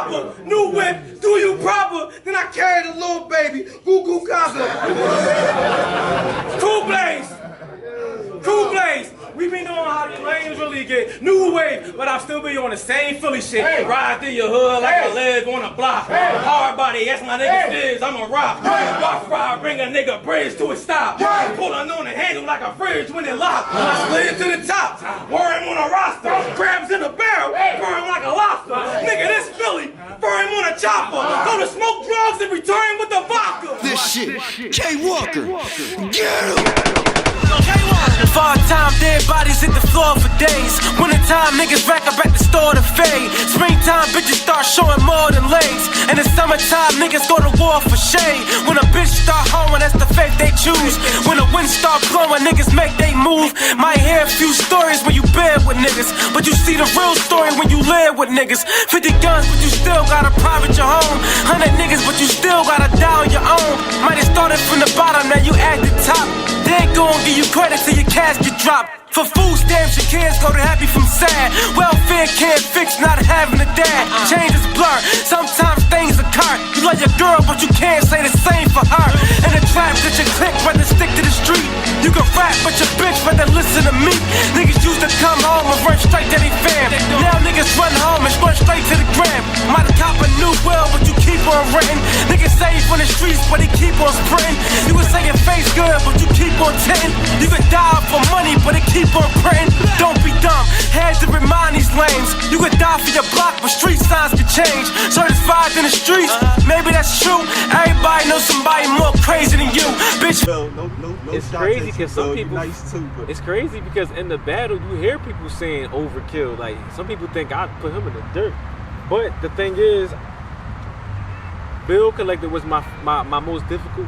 chopper, new whip, do you proper. Then I carried a little baby, goo goo gaga. Cool Blaze. Cool Blaze. We been knowing how these lanes really get new wave, but I'll still be on the same Philly shit. Hey. Ride through your hood like a leg on a block. Hey. Hard body, that's my nigga Stiz, I'm a rock. Rock fire, bring a nigga bridge to a stop. Pulling on the handle like a fridge when it locked. I slid to the top, wore him on a roster. Crabs in the barrel, burn like a lobster. Nigga, this Philly, burn him on a chopper. Go to smoke drugs and return with the vodka. This shit, K.Walker, get him! K.Walker. 5-time dead bodies hit the floor for days. Wintertime niggas rack up at the store to fade. Springtime bitches start showing more than legs. And in summertime niggas go to war for shade. When a bitch start hoeing, that's the fate they choose. When the wind start blowing, niggas make they move. Might hear a few stories when you bed with niggas, but you see the real story when you live with niggas. 50 guns, but you still gotta private your home. 100 niggas, but you still gotta die on your own. Might have started from the bottom, now you at the top. They ain't gon' give you credit till your casket drop. For food stamps, your kids go to happy from sad. Welfare can't fix not having a dad. Change is blur, sometimes things occur. You love your girl, but you can't say the same for her. In the trap that you click, rather stick to the street. You can rap, but your bitch rather listen to me. Niggas used to come home and run straight to their fam. Now niggas run home and run straight to the gram. Might have cop a new will, but you keep on renting. Niggas save from the streets, but he keep on sprinting. You can say your face good, but you keep on tinting. You can die for money, but it keep on printing. Don't be dumb, had to remind these lames. You could die for your block, but street signs can change. Certified in the streets, maybe that's true. Everybody knows somebody more crazy than you, bitch. It's crazy because some people. It's crazy because in the battle you hear people saying overkill. Like some people think I put him in the dirt, but the thing is, Bill Collector was my most difficult.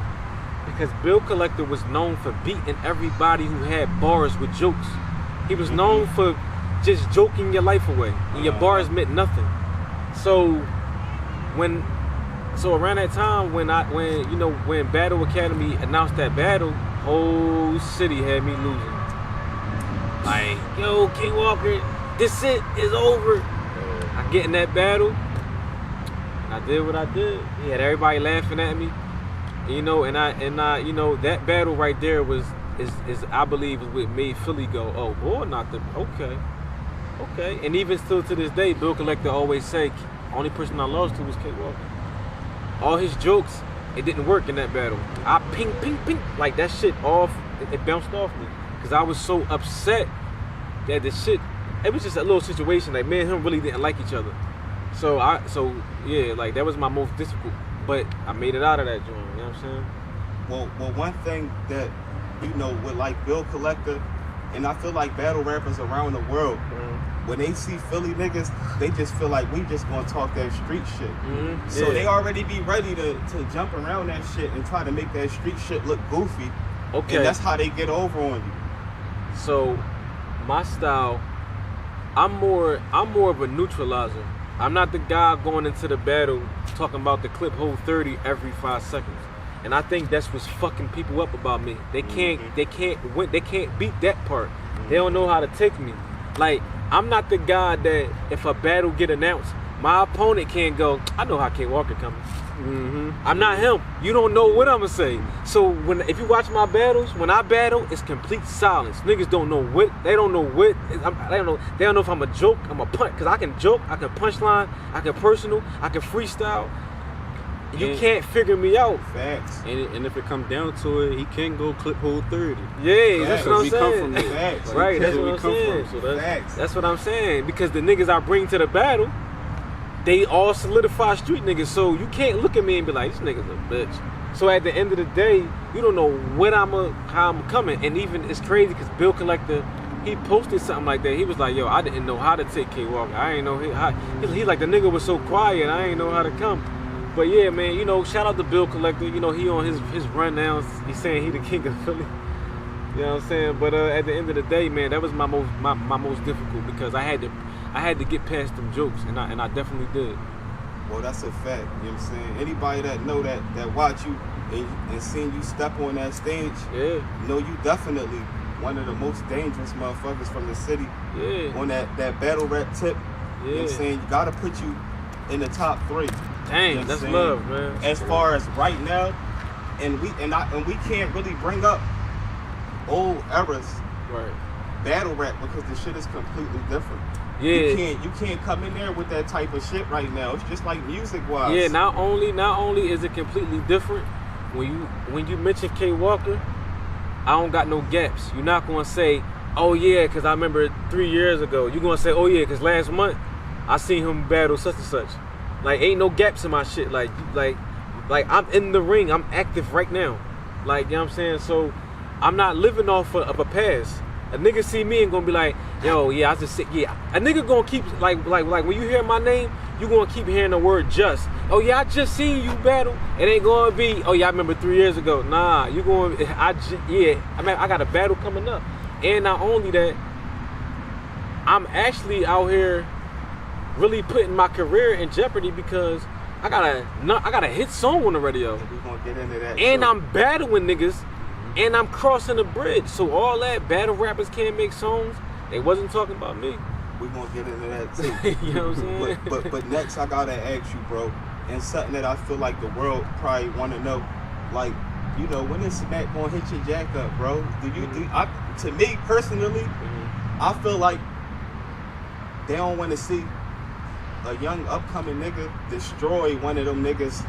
Because Bill Collector was known for beating everybody who had bars with jokes. He was known for just joking your life away, and your bars meant nothing. So around that time when Battle Academy announced that battle, whole city had me losing. Like, yo, K.Walker, this shit is over. I get in that battle, I did what I did. He had everybody laughing at me. You know, and I, you know, that battle right there is I believe is what made Philly go, oh boy, not the okay. And even still to this day, Bill Collector always say, only person I lost to was K.Walker. All his jokes, it didn't work in that battle. I ping, like that shit off, it bounced off me, cause I was so upset that the shit. It was just a little situation like me and him really didn't like each other. So yeah, like that was my most difficult. But I made it out of that joint, you know what I'm saying? Well, one thing that, you know, with like Bill Collector, and I feel like battle rappers around the world, when they see Philly niggas, they just feel like we just gonna talk that street shit. So they already be ready to jump around that shit and try to make that street shit look goofy. Okay. And that's how they get over on you. So my style, I'm more of a neutralizer. I'm not the guy going into the battle talking about the clip hold 30 every 5 seconds. And I think that's what's fucking people up about me. They can't win, they can't beat that part. They don't know how to take me. Like, I'm not the guy that if a battle get announced, my opponent can't go, I know how K.Walker coming. I'm not him. You don't know what I'm gonna say. So if you watch my battles, when I battle, it's complete silence. Niggas don't know what. They don't know what. They don't know if I'm a joke. I'm a punch. Cause I can joke. I can punchline. I can personal. I can freestyle. You can't figure me out. Facts. And if it comes down to it, he can go clip hold 30. Yeah, that's what I'm we saying. Come from Facts. Right, that's what I'm saying. So that's what I'm saying. Because the niggas I bring to the battle, they all solidify street niggas, so you can't look at me and be like, this nigga's a bitch. So at the end of the day, you don't know how I'm coming. And even it's crazy because Bill Collector, he posted something like that. He was like, yo, I didn't know how to take K.Walker. I ain't know he like the nigga was so quiet, I ain't know how to come. But yeah, man, you know, shout out to Bill Collector. You know, he on his run now. He's saying he the king of Philly. You know what I'm saying? But at the end of the day, man, that was my most difficult because I had to get past them jokes, and I definitely did. Well, that's a fact. You know what I'm saying? Anybody that know that watch you and seen you step on that stage, know you definitely one of the most dangerous motherfuckers from the city. Yeah. On that battle rap tip. You know what I'm saying? You gotta put you in the top 3. Dang, You know that's what I'm love, saying? man. As far as right now, and we can't really bring up old eras Right. battle rap because the shit is completely different. Yeah. You can't come in there with that type of shit right now. It's just like music wise. Yeah, not only is it completely different, when you mention K.Walker, I don't got no gaps. You're not gonna say, oh yeah, cause I remember 3 years ago. You're gonna say, oh yeah, cause last month I seen him battle such and such. Like ain't no gaps in my shit. Like I'm in the ring. I'm active right now. Like, you know what I'm saying? So I'm not living off of a past. A nigga see me and gonna be like, yo, yeah, I just said, yeah. A nigga gonna keep, like when you hear my name, you gonna keep hearing the word just. Oh yeah, I just seen you battle. It ain't gonna be, oh yeah, I remember 3 years ago. Nah, you going, I got a battle coming up. And not only that, I'm actually out here really putting my career in jeopardy because I got a hit song on the radio. We gonna get into that. And too. I'm battling niggas. And I'm crossing the bridge. So all that battle rappers can't make songs, they wasn't talking about me. We gonna get into that too. You know what I'm saying? But next I gotta ask you, bro, and something that I feel like the world probably wanna know, like, you know, when is Smack gonna hit your jack up, bro? To me personally, I feel like they don't wanna see a young upcoming nigga destroy one of them niggas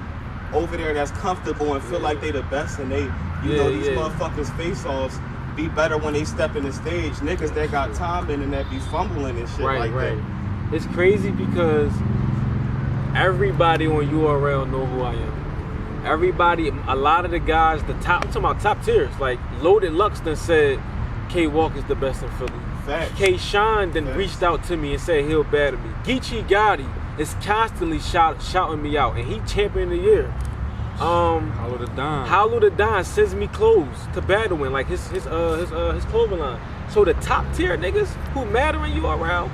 over there that's comfortable and feel like they the best, and they, you know, these motherfuckers face-offs be better when they step in the stage. Niggas that got time in and that be fumbling and shit that. It's crazy because everybody on URL know who I am. Everybody, a lot of the guys, I'm talking about top tiers, like Loaded Lux done said K.Walker's the best in Philly. Facts. K-Sean then reached out to me and said he'll battle me. Geechee Gotti is constantly shouting me out, and he champion of the year. Hollow the Don sends me clothes to battle in, like his clothing line. So the top tier niggas who mattering you around,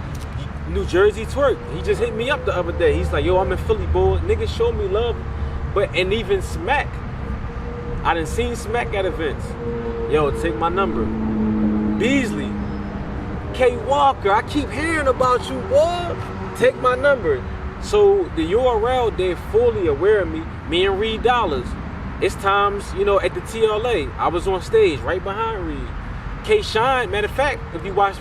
New Jersey Twerk, he just hit me up the other day. He's like, yo, I'm in Philly, boy. Niggas show me love. And even Smack, I done seen Smack at events. Yo, take my number. Beasley, K.Walker, I keep hearing about you, boy. Take my number. So the URL, they're fully aware of me. Me and Reed Dollars. It's times, you know, at the TLA, I was on stage right behind Reed. K-Shine, matter of fact, if you watch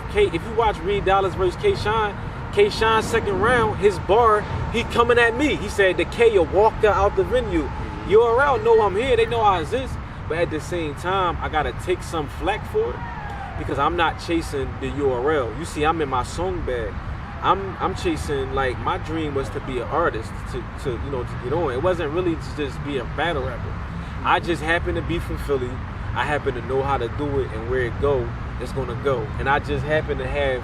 Reed Dollars versus K-Shine's second round, his bar, he coming at me. He said the K walked out the venue. URL know I'm here, they know I exist. But at the same time, I gotta take some flack for it because I'm not chasing the URL. You see, I'm in my song bag. I'm chasing, like, my dream was to be an artist, to get on. It wasn't really to just be a battle rapper. I just happen to be from Philly. I happen to know how to do it, and where it go, it's gonna go. And I just happen to have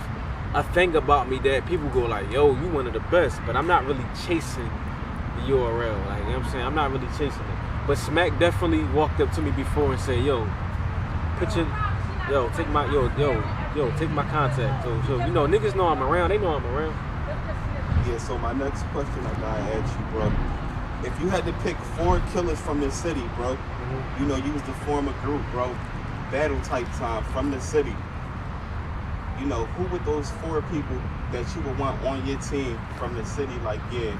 a thing about me that people go like, yo, you one of the best, but I'm not really chasing the URL. Like, you know what I'm saying? I'm not really chasing it. But Smack definitely walked up to me before and said, yo, take my contact. So you know, niggas know I'm around. They know I'm around. Yeah, so my next question I gotta ask you, bro. If you had to pick 4 killers from the city, bro, you know, you was to form a group, bro, battle type time from the city, you know, who would those 4 people that you would want on your team from the city, like, yeah,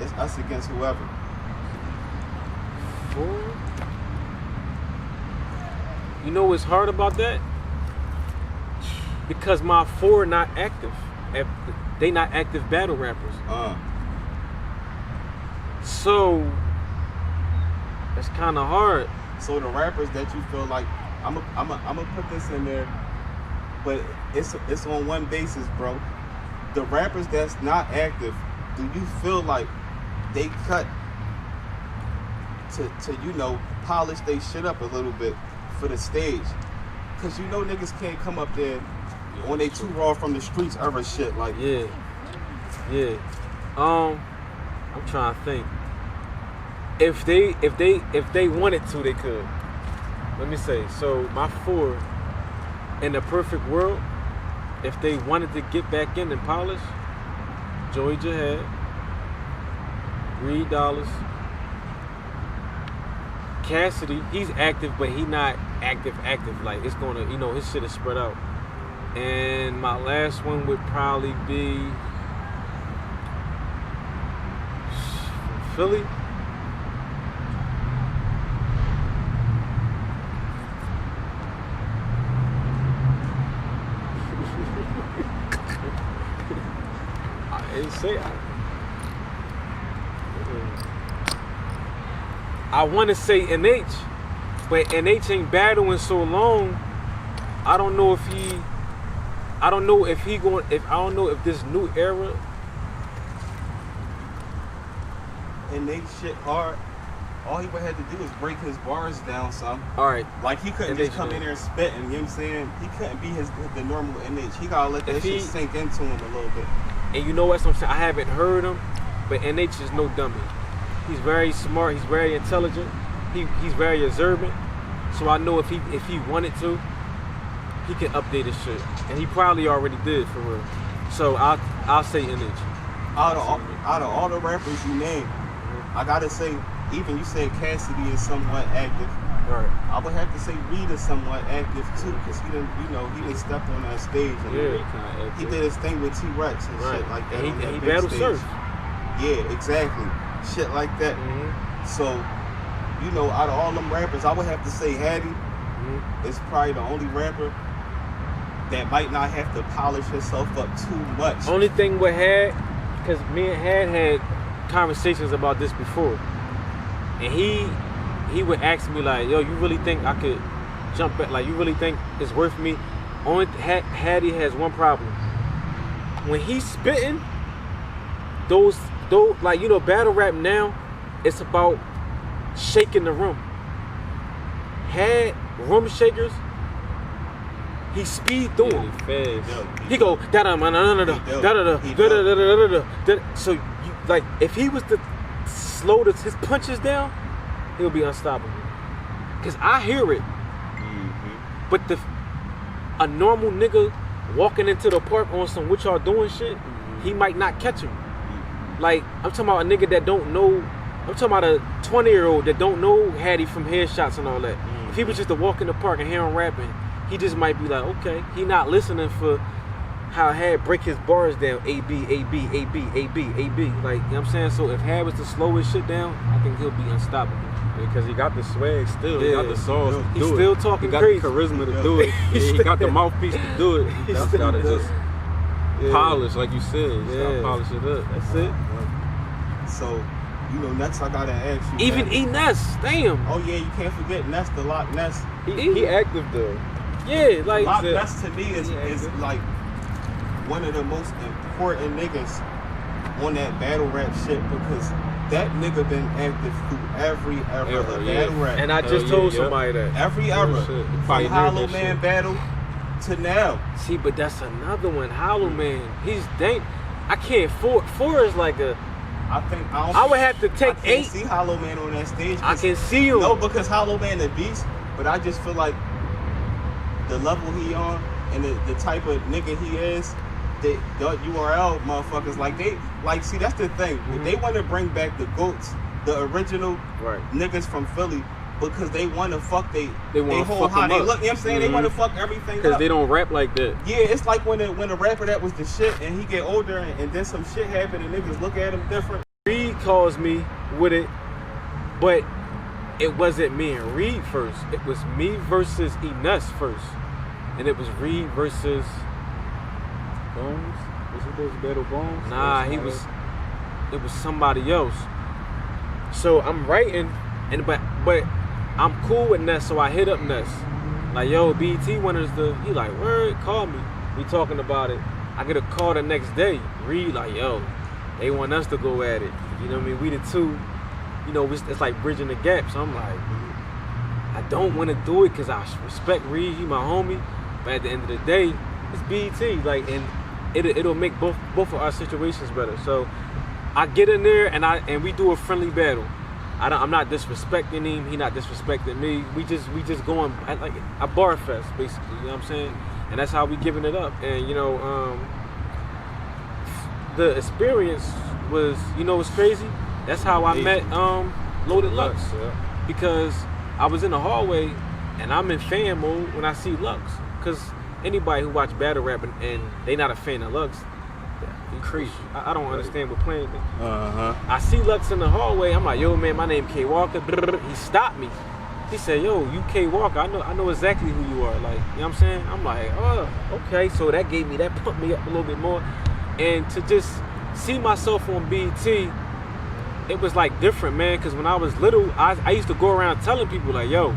it's us against whoever? 4? You know what's hard about that? Because my 4 not active. They not active battle rappers. So that's kind of hard. So the rappers that you feel like, I'm gonna put this in there, but it's on one basis, bro. The rappers that's not active, do you feel like they cut to you know, polish they shit up a little bit for the stage? Cause you know niggas can't come up there when they too raw from the streets era shit, like. Yeah. I'm trying to think. If they wanted to, they could. Let me say, so my 4, in the perfect world, if they wanted to get back in and polish, Joey Jihad, Reed Dollars, Cassidy, he's active, but he not active. Like, it's gonna, you know, his shit is spread out. And my last one would probably be, Philly. I ain't say I want to say NH, but NH ain't battling so long. I don't know if this new era. And they shit hard. All he would have to do is break his bars down some. All right. Like he couldn't just come in there and spit, and you know what I'm saying? He couldn't be the normal NH. He gotta let that shit sink into him a little bit. And you know what I'm saying? I haven't heard him, but NH is no dummy. He's very smart. He's very intelligent. He's very observant. So I know if he wanted to, he can update his shit, and he probably already did for real. So I'll say NH. Out of all the rappers you named, I gotta say, even you said Cassidy is somewhat active. Right. I would have to say Reed is somewhat active too, because he didn't step on that stage. And he did his thing with T-Rex and shit like that. And he battled Surf. Yeah, exactly. Shit like that. So, out of all them rappers, I would have to say Hattie is probably the only rapper that might not have to polish himself up too much. Only thing with Had, because me and had conversations about this before, and he would ask me like, yo, you really think I could jump back? Like, you really think it's worth me? Only Hattie has one problem. When he's spitting, those battle rap now, it's about shaking the room. Had room shakers, he speed through them. He go da da da da da da da. So like, if he was to slow his punches down, he'll be unstoppable. Cause I hear it, but a normal nigga walking into the park on some what y'all doing shit, he might not catch him. Like, I'm talking about a nigga that don't know. I'm talking about a 20-year-old that don't know Hattie from headshots and all that. If he was just to walk in the park and hear him rapping, he just might be like, okay, he not listening for how Had break his bars down, A, B, A, B, A, B, A, B, A, B. Like, you know what I'm saying? So if Had was to slow his shit down, I think he'll be unstoppable. Because he got the swag still. He got the sauce to do it. He's still talking crazy. He crazy. got the charisma to do it. He got the mouthpiece to do it. He just got to just polish, like you said. Yeah. Polish it up. That's it. So, next I gotta ask you. Even E-Ness, damn. Oh yeah, you can't forget Ness, the Loch Ness. He active though. Yeah, like Loch Ness to me is like one of the most important niggas on that battle rap shit, because that nigga been active through every era of battle rap. And I just told somebody that. Every era. From Hollow Man battle to now. See, but that's another one. Hollow Man, he's dang. I can't. Four is like a. I would have to take 8. I can't see Hollow Man on that stage. I can see him. No, because Hollow Man the beast, but I just feel like the level he on and the type of nigga he is, the URL motherfuckers, see, that's the thing. They want to bring back the GOATs, the original niggas from Philly, because they want to fuck they whole how they look. You know what I'm saying? They want to fuck everything up. Because they don't rap like that. Yeah, it's like when a rapper that was the shit and he get older and then some shit happen and niggas look at him different. Reed calls me with it, but it wasn't me and Reed first. It was me versus E-Ness first. And it was Reed versus Bones? Was it those Battle Bones? Nah, it was somebody else. So I'm writing, but I'm cool with Ness, so I hit up Ness. Like, yo, BT wanted us to, he like, word, call me. We talking about it. I get a call the next day. Reed like, yo, they want us to go at it. You know what I mean? We the two, it's like bridging the gap. So I'm like, I don't want to do it because I respect Reed, he my homie. But at the end of the day, it's BT. Like, and it'll make both of our situations better. So I get in there and we do a friendly battle. I'm not disrespecting him. He not disrespecting me. We just going like a bar fest basically. You know what I'm saying? And that's how we giving it up. And the experience was, what's crazy? That's how I met Loaded Lux. Because I was in the hallway and I'm in fan mode when I see Lux. Because anybody who watch battle rap and they not a fan of Lux, that. He's crazy. I don't understand what playing me. Uh-huh. I see Lux in the hallway. I'm like, yo, man, my name K.Walker. He stopped me. He said, yo, you K.Walker. I know exactly who you are. Like, you know what I'm saying? I'm like, oh, okay. So that pumped me up a little bit more. And to just see myself on BET, it was like different, man. Because when I was little, I used to go around telling people like, yo,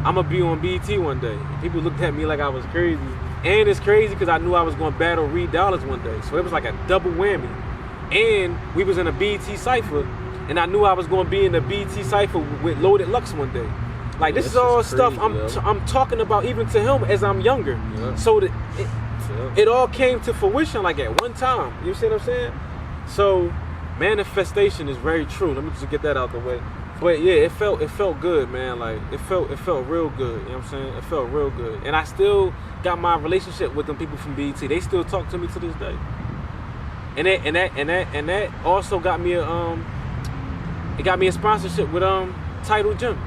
I'm going to be on BET one day. And people looked at me like I was crazy. And it's crazy because I knew I was going to battle Reed Dollars one day. So it was like a double whammy. And we was in a BET Cypher. And I knew I was going to be in the BET Cypher with Loaded Lux one day. Like, this is all stuff I'm talking about even to him as I'm younger. Yeah. So it all came to fruition like at one time. You see what I'm saying? So manifestation is very true. Let me just get that out the way. But yeah, it felt good, man. Like it felt real good. You know what I'm saying? It felt real good. And I still got my relationship with them people from BET. They still talk to me to this day. And that also got me a sponsorship with Title Gym.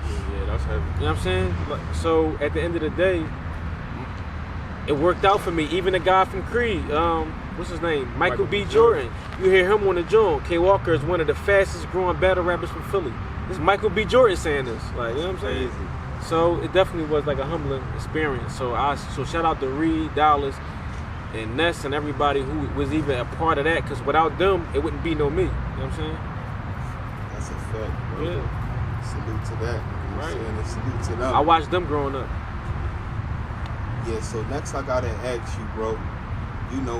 Yeah, that's heavy. You know what I'm saying? So at the end of the day, it worked out for me. Even the guy from Creed, what's his name? Michael B. Jordan. You hear him on the joint. K.Walker is one of the fastest growing battle rappers from Philly. This is Michael B. Jordan saying this. Like, you know what I'm saying? Crazy. So it definitely was like a humbling experience. So shout out to Reed, Dollars, and Ness and everybody who was even a part of that. Because without them, it wouldn't be no me. You know what I'm saying? That's a fact, bro. Yeah. Salute to that. You know what I'm saying? And salute to them. I watched them growing up. Yeah, so next I gotta ask you, bro. You know,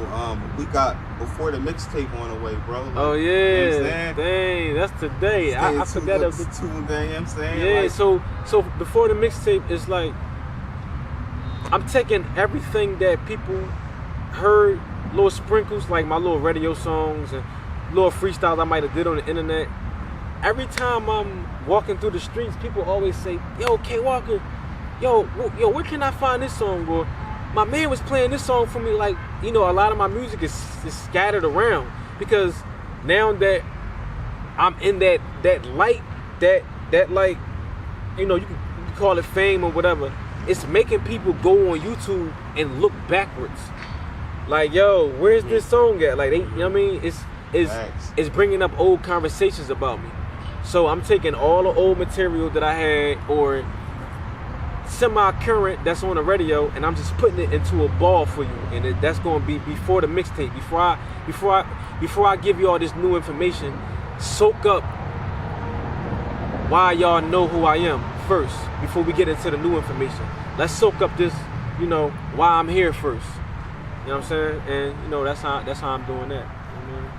we got before the mixtape on the way, bro. Like, Oh yeah, you know what I'm saying? dang, that's today. I forgot the of the tune thing. You know what I'm saying? Yeah, Like, so before the mixtape, it's like I'm taking everything that people heard, little sprinkles, like my little radio songs and little freestyles I might have did on the internet. Every time I'm walking through the streets, people always say, "Yo, K.Walker, yo, where can I find this song?" Or my man was playing this song for me. Like, you know, a lot of my music is scattered around because now that I'm in that light, that like, you know, you can call it fame or whatever. It's making people go on YouTube and look backwards. Like, yo, where's this song at? Like, they, you know what I mean? It's bringing up old conversations about me. So I'm taking all the old material that I had or semi-current that's on the radio, and I'm just putting it into a ball for you, and that's going to be before the mixtape. Before I give you all this new information, soak up why y'all know who I am first before we get into the new information. Let's soak up this, you know, why I'm here first. You know what I'm saying? And you know that's how I'm doing that. You know what I mean?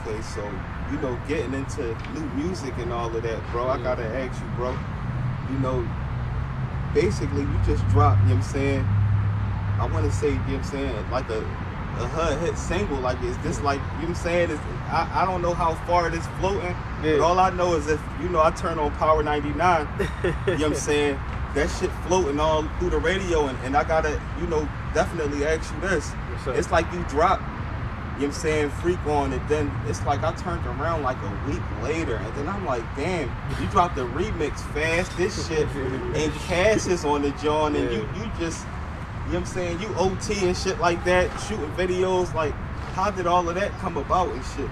okay, so you know, getting into new music and all of that, bro. I gotta ask you, bro. You know, basically you just dropped, you know what I'm saying? I want to say, you know what I'm saying, like a HUD hit single. Like, is this like, you know what I'm saying? I don't know how far it is floating, but all I know is if, you know, I turn on Power 99, you know what I'm saying? That shit floating all through the radio, and I gotta, you know, definitely ask you this. It's like you dropped, you know what I'm saying, Freak on, and then it's like I turned around like a week later, and then I'm like, damn, you dropped the remix fast, this shit, and Cass is on the joint, and you just, you know what I'm saying, you OT and shit like that, shooting videos, like, how did all of that come about and shit?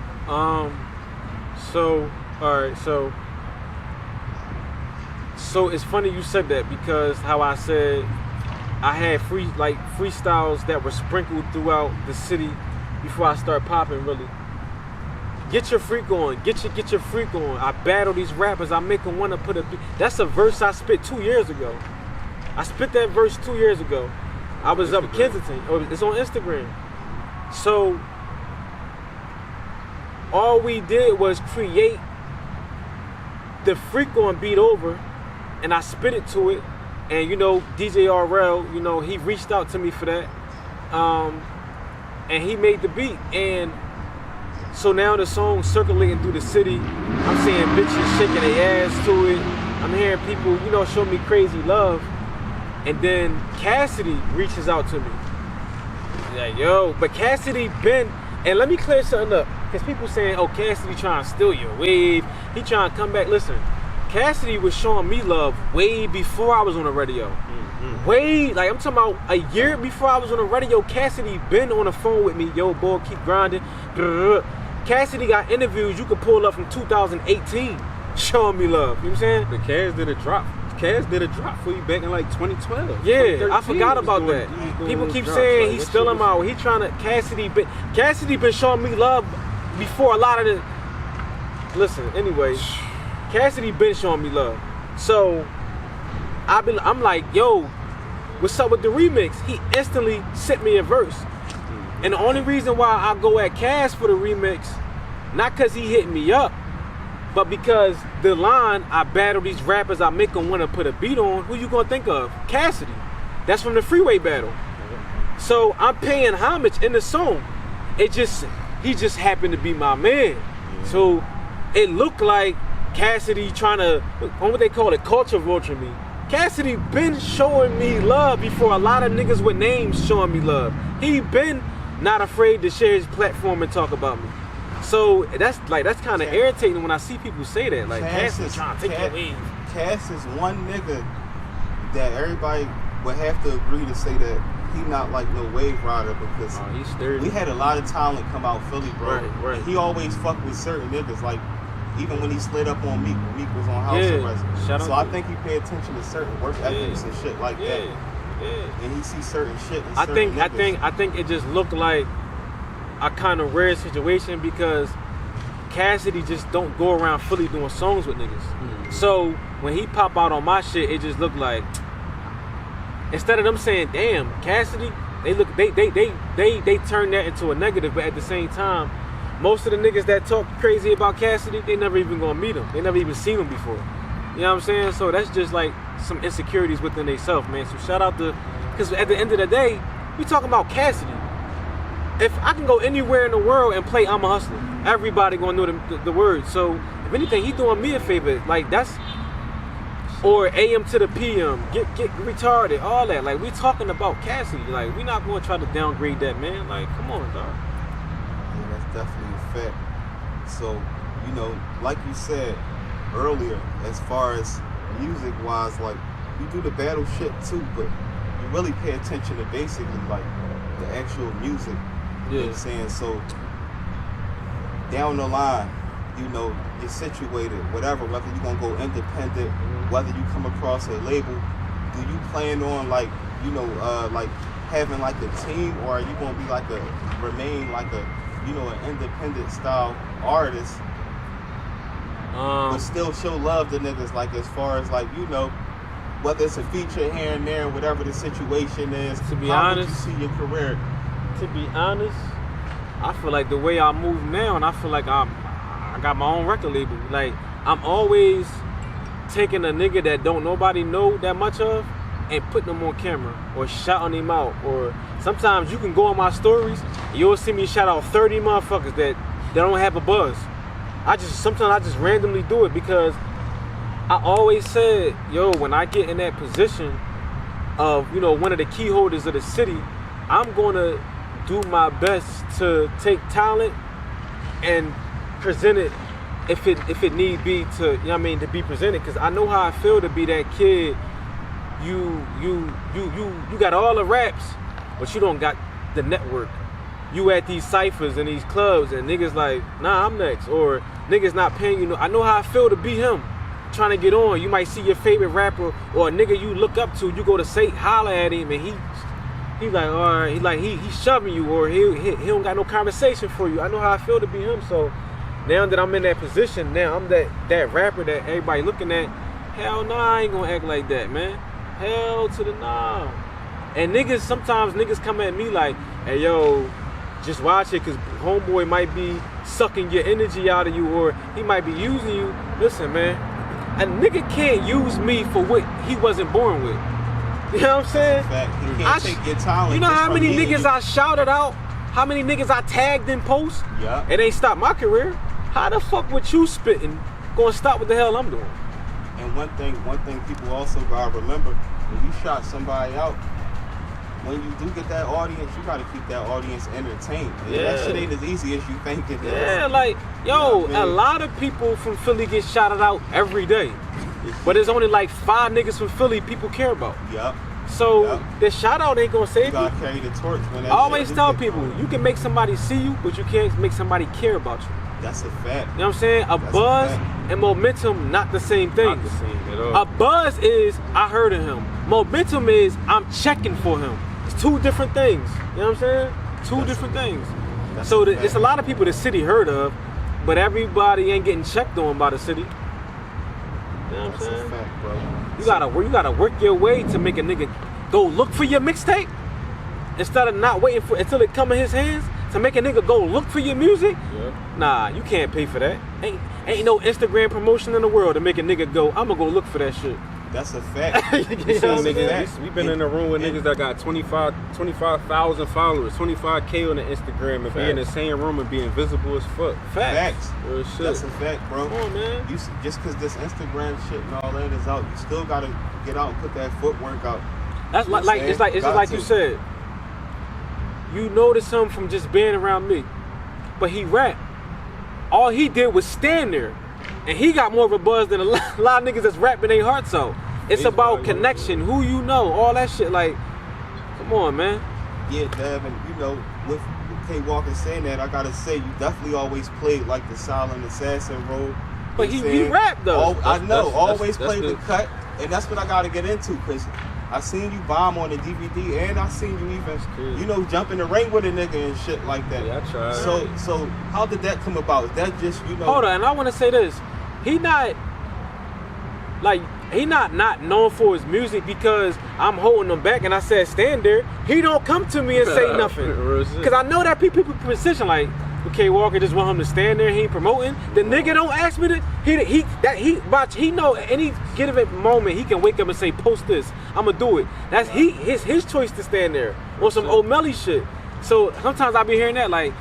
So it's funny you said that, because how I said I had freestyles that were sprinkled throughout the city before I start popping, really. Get your freak on, get your freak on. I battle these rappers, I make them want to put a beat. That's a verse I spit 2 years ago. I spit that verse 2 years ago. I was up in Kensington. It's on Instagram. So all we did was create the freak on beat over, and I spit it to it. And you know, DJ RL, you know, he reached out to me for that. And he made the beat. And so now the song's circulating through the city. I'm seeing bitches shaking their ass to it. I'm hearing people, you know, show me crazy love. And then Cassidy reaches out to me. He's like, yo, but Cassidy been, and let me clear something up. Because people saying, oh, Cassidy trying to steal your wave. He trying to come back. Listen, Cassidy was showing me love way before I was on the radio. Way, like I'm talking about a year before I was on the radio, Cassidy been on the phone with me. Yo, boy, keep grinding. Cassidy got interviews you could pull up from 2018 showing me love. You know what I'm saying? The Cass did a drop. Cass did a drop for you back in like 2012. Yeah, I forgot about that. People keep saying he's still him out. He trying to Cassidy been showing me love before a lot of the. Listen, anyway, Cassidy been showing me love. So I'm like, yo, what's up with the remix? He instantly sent me a verse. And the only reason why I go at Cass for the remix, not because he hit me up, but because the line, I battle these rappers, I make them want to put a beat on, who you gonna think of? Cassidy. That's from the Freeway battle. So I'm paying homage in the song. He just happened to be my man. So it looked like Cassidy trying to, what they call it, culture vulture me. Cassidy been showing me love before a lot of niggas with names showing me love. He been not afraid to share his platform and talk about me. So that's kind of irritating when I see people say that. Like Cassidy trying to take your wave. Cass is one nigga that everybody would have to agree to say that he not like no wave rider because he's sturdy. We had a lot of talent come out Philly, bro. Right. And he always fucked with certain niggas. Like even when he slid up on Meek, when Meek was on house arrest. So I think he pay attention to certain work ethics and shit like that. Yeah. And he sees certain shit. In I certain think it just looked like a kind of rare situation because Cassidy just don't go around Philly doing songs with niggas. So when he pop out on my shit, it just looked like instead of them saying, "Damn, Cassidy," they turn that into a negative. But at the same time, most of the niggas that talk crazy about Cassidy, they never even gonna meet him. They never even seen him before. You know what I'm saying? So that's just like some insecurities within themselves, man. So shout out to, because at the end of the day, we talking about Cassidy. If I can go anywhere in the world and play I'm a Hustler, everybody gonna know the words. So if anything, he doing me a favor. Like that's, or AM to the PM, get retarded, all that. Like we talking about Cassidy. Like we not gonna try to downgrade that, man. Like come on, dog. Yeah, that's definitely a fact. So, you know, like you said earlier, as far as music-wise, like, you do the battle shit too, but you really pay attention to basically, like, the actual music. You know what I'm saying? So, down the line, you know, you're situated, whatever, whether you're gonna go independent, whether you come across a label, do you plan on, like, you know, like, having, like, a team, or are you gonna be, like, remain, like, you know, an independent style artist, but still show love to niggas, like, as far as, like, you know, whether it's a feature here and there, whatever the situation is, to be how honest, would you see your career? To be honest, I feel like the way I move now, and I feel like I got my own record label. Like, I'm always taking a nigga that don't nobody know that much of and putting them on camera or shouting him out. Or sometimes you can go on my stories and you'll see me shout out 30 motherfuckers that don't have a buzz. Sometimes I just randomly do it because I always said, yo, when I get in that position of, you know, one of the key holders of the city, I'm gonna do my best to take talent and present it if it need be to, you know what I mean, to be presented. Cause I know how I feel to be that kid. You got all the raps, but you don't got the network. You at these ciphers and these clubs and niggas like, nah, I'm next, or niggas not paying you. I know how I feel to be him, trying to get on. You might see your favorite rapper or a nigga you look up to, you go to say holler at him and he like, all right, he's shoving you, or he don't got no conversation for you. I know how I feel to be him. So now that I'm in that position, now I'm that rapper that everybody looking at. Hell nah, I ain't gonna act like that, man. Hell to the nah. And sometimes niggas come at me like, hey yo, just watch it, cause homeboy might be sucking your energy out of you, or he might be using you. Listen, man, a nigga can't use me for what he wasn't born with. You know what I'm saying? Fact, he can't take your talent. You know how many niggas I shouted out? How many niggas I tagged in posts? Yeah. It ain't stopped my career. How the fuck with you spitting gonna stop what the hell I'm doing? And one thing people also gotta remember, when you shot somebody out, when you do get that audience, you gotta keep that audience entertained. Yeah. That shit ain't as easy as you think it is. Yeah, like, yo, You know what I mean? a lot of people from Philly get shouted out every day. But there's only like 5 niggas from Philly people care about. Yup. So Yep. the shout out ain't gonna You save you. gotta carry the torch when that I always shit tell do get people, going. you can make somebody see you, but you can't make somebody care about you. That's a fact. You know what I'm saying? A That's a buzz fact. and momentum, not the same thing. Not the same at all. A buzz is, I heard of him. Momentum is, I'm checking for him. It's 2 different things. You know what I'm saying? 2 different things. That's So a it's fact. a lot of people the city heard of, but everybody ain't getting checked on by the city. You know what I'm That's a saying? fact, bro. You gotta work your way to make a nigga go look for your mixtape instead of not waiting for until it come in his hands to make a nigga go look for your music. Yeah. Nah, you can't pay for that. Ain't no Instagram promotion in the world to make a nigga go, I'ma go look for that shit. That's a fact. You We know seen what I'm saying? niggas, we been in a room with niggas that got 25,000 followers, 25K on the Instagram, and be in the same room and be invisible as fuck. Facts. Real shit. That's a fact, bro. Come on, man. Just because this Instagram shit and all that is out, you still gotta get out and put that footwork out. That's You know what like I'm it's saying? just Got like to. you said. You notice him from just being around me, but he rap. All he did was stand there, and he got more of a buzz than a lot of niggas that's rapping their hearts out. It's about connection, who you know, all that shit. Like, come on, man. Yeah, Dev, and you know, with K.Walker saying that, I gotta say, you definitely always played like the silent assassin role. But You know what he I'm saying? rap though. I know, that's- always that's played the the- cut, and that's what I gotta get into, because I seen you bomb on the DVD, and I seen you even, crazy. you know, jump in the ring with a nigga and shit like that. Yeah, I tried. So how did that come about? Is that just, you know? Hold on, and I want to say this. He not known for his music because I'm holding him back and I said stand there. He don't come to me and say nothing. Real shit. Because I know that people position like, K.Walker just want him to stand there, he ain't promoting. The nigga don't ask me to, he know any given moment he can wake up and say post this, I'ma do it. That's his choice to stand there on some O'Malley shit. So sometimes I be hearing that like,